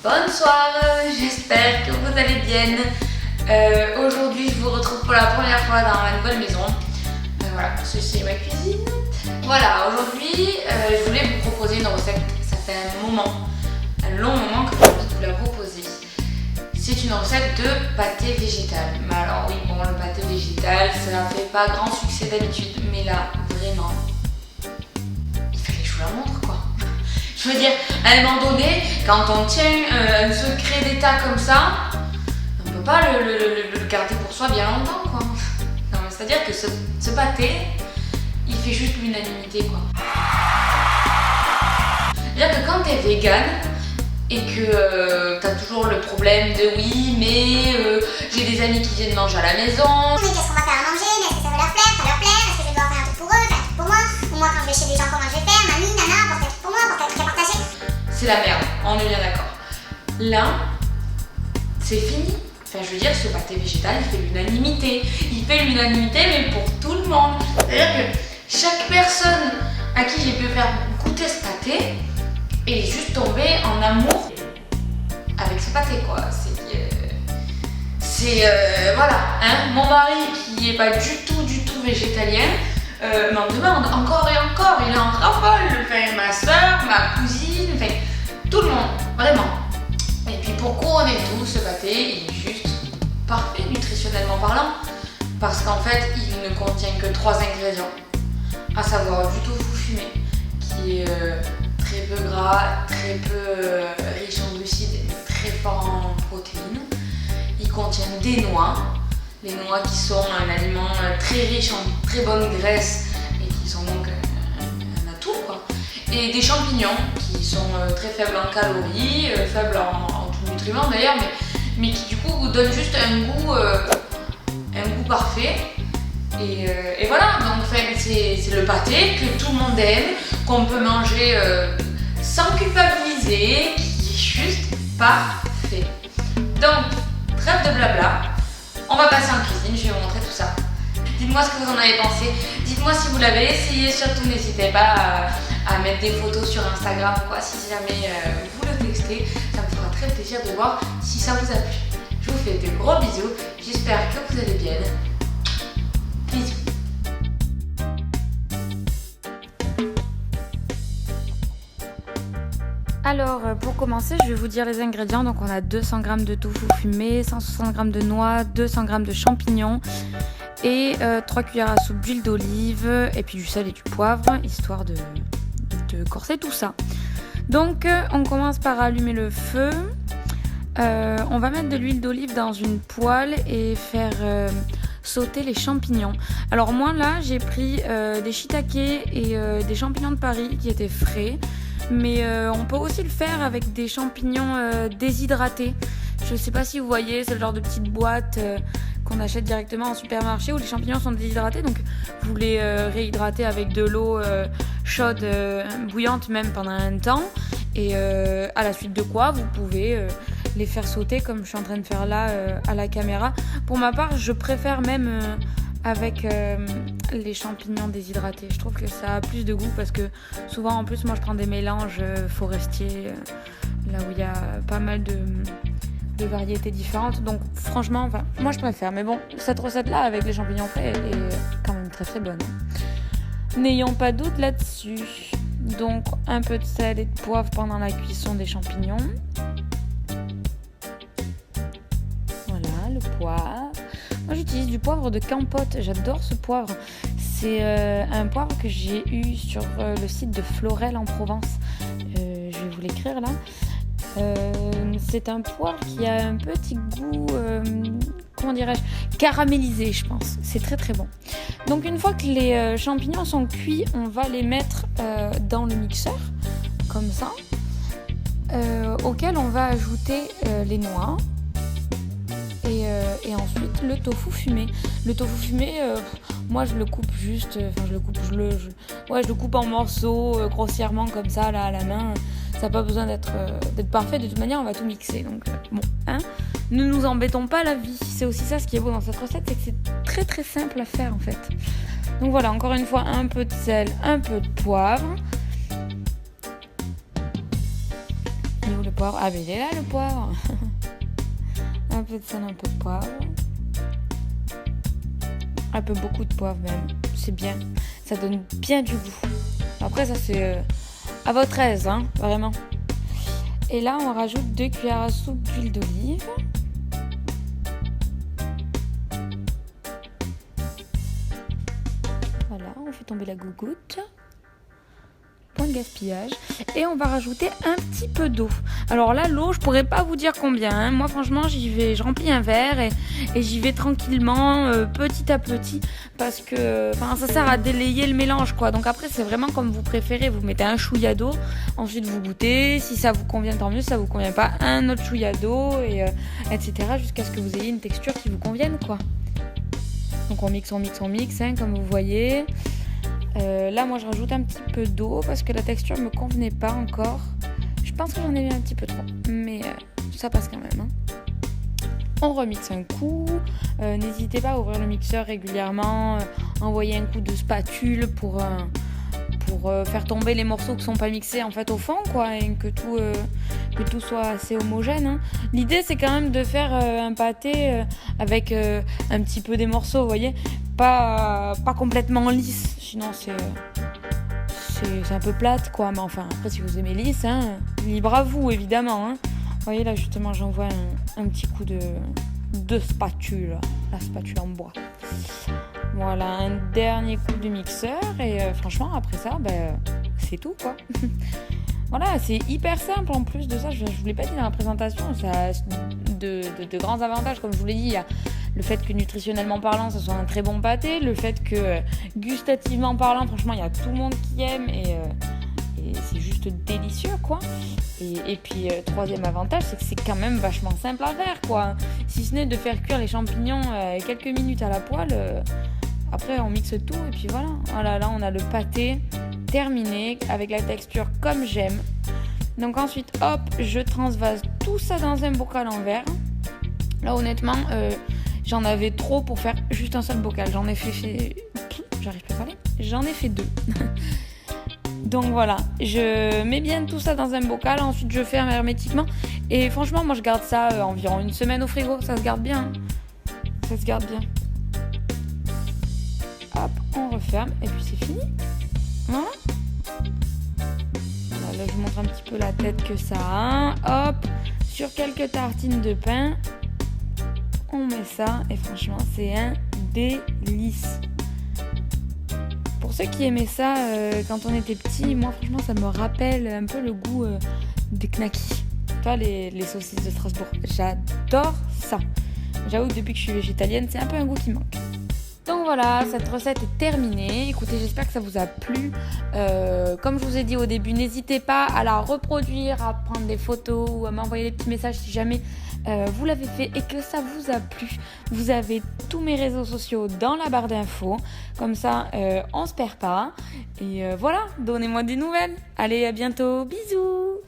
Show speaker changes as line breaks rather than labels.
Bonsoir, j'espère que vous allez bien. Aujourd'hui, je vous retrouve pour la première fois dans ma nouvelle maison. Voilà, ceci est ma cuisine. Voilà, aujourd'hui, je voulais vous proposer une recette. Ça fait un long moment que j'ai envie de vous la proposer. C'est une recette de pâté végétal. Mais alors oui, bon, le pâté végétal, ça ne fait pas grand succès d'habitude. Mais là, vraiment, il fallait que je vous la montre, quoi. Je veux dire, à un moment donné, quand on tient un secret d'état comme ça, on ne peut pas le garder pour soi bien longtemps, quoi. Non, mais c'est-à-dire que ce pâté, il fait juste l'unanimité, quoi. C'est-à-dire que quand t'es vegan et que t'as toujours le problème de oui, mais j'ai des amis qui viennent manger à la maison.
Mais qu'est-ce qu'on va faire à manger? Mais est-ce que ça va leur plaire? Pas leur plaire? Est-ce que je vais devoir faire un truc pour eux? Faire un truc pour moi? Ou moi, quand je vais chez des gens, comment je vais faire? Mamie, nana, porter un truc pour moi, porter un truc à partager?
C'est la merde, on est bien d'accord. Là, c'est fini. Enfin, je veux dire, ce pâté végétal, il fait l'unanimité. Il fait l'unanimité, mais pour tout le monde. C'est-à-dire que chaque personne à qui j'ai pu faire goûter ce pâté est juste tombée en amour avec ce pâté, quoi. Voilà, hein. Mon mari, qui est pas du tout végétalien, m'en demande encore et encore. Il est en rafole. Enfin, ma soeur, ma cousine, enfin, tout le monde, vraiment. Et puis pour couronner tout, ce pâté, il est juste parfait nutritionnellement parlant. Parce qu'en fait, il ne contient que 3 ingrédients. À savoir du tofu fumé, qui est très peu gras, très peu riche en glucides et très fort en protéines. Il contient des noix. Les noix qui sont un aliment très riche en très bonne graisse et qui sont donc un atout, quoi. Et des champignons qui sont très faibles en calories, faibles en tout nutriment d'ailleurs, mais qui du coup vous donnent juste un goût parfait. Et voilà, donc c'est le pâté que tout le monde aime, qu'on peut manger sans culpabiliser, qui est juste parfait. Donc, trêve de blabla, on va passer en cuisine, je vais vous montrer tout ça. Dites-moi ce que vous en avez pensé, dites-moi si vous l'avez essayé, surtout n'hésitez pas à mettre des photos sur Instagram ou quoi, si jamais vous le textez, ça me fera très plaisir de voir si ça vous a plu. Je vous fais de gros bisous, j'espère que vous allez bien. Bisous.
Alors, pour commencer, je vais vous dire les ingrédients. Donc, on a 200 g de tofu fumé, 160 g de noix, 200 g de champignons et 3 cuillères à soupe d'huile d'olive et puis du sel et du poivre, histoire de corser tout ça. Donc, on commence par allumer le feu. On va mettre de l'huile d'olive dans une poêle et faire sauter les champignons. Alors moi là j'ai pris des shiitake et des champignons de Paris qui étaient frais, mais on peut aussi le faire avec des champignons déshydratés. Je sais pas si vous voyez, c'est le genre de petite boîte qu'on achète directement en supermarché où les champignons sont déshydratés, donc vous les réhydratez avec de l'eau chaude, bouillante même pendant un temps, et à la suite de quoi vous pouvez les faire sauter comme je suis en train de faire là à la caméra. Pour ma part, je préfère même avec les champignons déshydratés. Je trouve que ça a plus de goût parce que souvent en plus moi je prends des mélanges forestiers là où il y a pas mal de variétés différentes. Donc franchement, enfin, moi je préfère. Mais bon, cette recette là avec les champignons frais est quand même très très bonne. N'ayons pas de doute là-dessus. Donc un peu de sel et de poivre pendant la cuisson des champignons. Le poivre. Moi j'utilise du poivre de Campote, j'adore ce poivre. C'est un poivre que j'ai eu sur le site de Florel en Provence. Je vais vous l'écrire là. C'est un poivre qui a un petit goût, comment dirais-je, caramélisé, je pense. C'est très très bon. Donc une fois que les champignons sont cuits, on va les mettre dans le mixeur, comme ça, auquel on va ajouter les noix. Et ensuite le tofu fumé. Le tofu fumé, moi je le coupe juste, je le coupe en morceaux grossièrement comme ça là à la main. Ça n'a pas besoin d'être parfait. De toute manière, on va tout mixer. Donc bon, hein, ne nous embêtons pas la vie. C'est aussi ça ce qui est beau dans cette recette, c'est que c'est très très simple à faire en fait. Donc voilà, encore une fois, un peu de sel, un peu de poivre. Et où le poivre. Ah, mais il est là le poivre. Un peu de sel, un peu de poivre. Un peu beaucoup de poivre même. C'est bien. Ça donne bien du goût. Après, ça c'est à votre aise, hein, vraiment. Et là, on rajoute 2 cuillères à soupe d'huile d'olive. Voilà, on fait tomber la gougoute. Point de gaspillage. Et on va rajouter un petit peu d'eau. Alors là, l'eau, je pourrais pas vous dire combien. Hein. Moi, franchement, je remplis un verre et j'y vais tranquillement, petit à petit, parce que ça sert à délayer le mélange, quoi. Donc après, c'est vraiment comme vous préférez. Vous mettez un chouïa d'eau, ensuite vous goûtez. Si ça vous convient, tant mieux. Si ça vous convient pas, un autre chouïa d'eau, etc. jusqu'à ce que vous ayez une texture qui vous convienne, quoi. Donc on mixe, hein, comme vous voyez. Là, moi, je rajoute un petit peu d'eau parce que la texture me convenait pas encore. Je pense que j'en ai mis un petit peu trop, mais ça passe quand même. Hein. On remixe un coup. N'hésitez pas à ouvrir le mixeur régulièrement. Envoyer un coup de spatule pour faire tomber les morceaux qui sont pas mixés en fait au fond, quoi, et que tout soit assez homogène. Hein. L'idée, c'est quand même de faire un pâté avec un petit peu des morceaux, vous voyez, pas complètement lisse, sinon c'est un peu plate, quoi. Mais enfin, après, si vous aimez lisse, hein, libre à vous, évidemment. Hein. Vous voyez, là, justement, j'envoie un petit coup de spatule, la spatule en bois. Voilà, un dernier coup de mixeur et franchement, après ça, c'est tout, quoi. Voilà, c'est hyper simple en plus de ça. Je vous l'ai pas dit dans la présentation, ça a de grands avantages. Comme je vous l'ai dit, il y a le fait que nutritionnellement parlant, ça soit un très bon pâté. Le fait que gustativement parlant, franchement, il y a tout le monde qui aime et c'est juste délicieux, quoi. Et puis, troisième avantage, c'est que c'est quand même vachement simple à faire, quoi. Si ce n'est de faire cuire les champignons quelques minutes à la poêle, après on mixe tout et puis voilà. Voilà, là on a le pâté terminé avec la texture comme j'aime. Donc ensuite, hop, je transvase tout ça dans un bocal en verre. Là, honnêtement, j'en avais trop pour faire juste un seul bocal. J'en ai fait... J'arrive pas à parler. J'en ai fait 2. Donc voilà, je mets bien tout ça dans un bocal. Ensuite, je ferme hermétiquement. Et franchement, moi, je garde ça environ une semaine au frigo. Ça se garde bien. Ça se garde bien. Hop, on referme. Et puis, c'est fini. Voilà. Là, je vous montre un petit peu la tête que ça a. Hop, sur quelques tartines de pain, on met ça. Et franchement, c'est un délice. Pour ceux qui aimaient ça quand on était petit, moi, franchement, ça me rappelle un peu le goût des knackis. Toi, les saucisses de Strasbourg. J'adore ça. J'avoue que depuis que je suis végétalienne, c'est un peu un goût qui manque. Donc voilà, cette recette est terminée. Écoutez, j'espère que ça vous a plu. Comme je vous ai dit au début, n'hésitez pas à la reproduire, à prendre des photos ou à m'envoyer des petits messages si jamais vous l'avez fait et que ça vous a plu. Vous avez tous mes réseaux sociaux dans la barre d'infos. Comme ça, on se perd pas. Et voilà, donnez-moi des nouvelles. Allez, à bientôt. Bisous.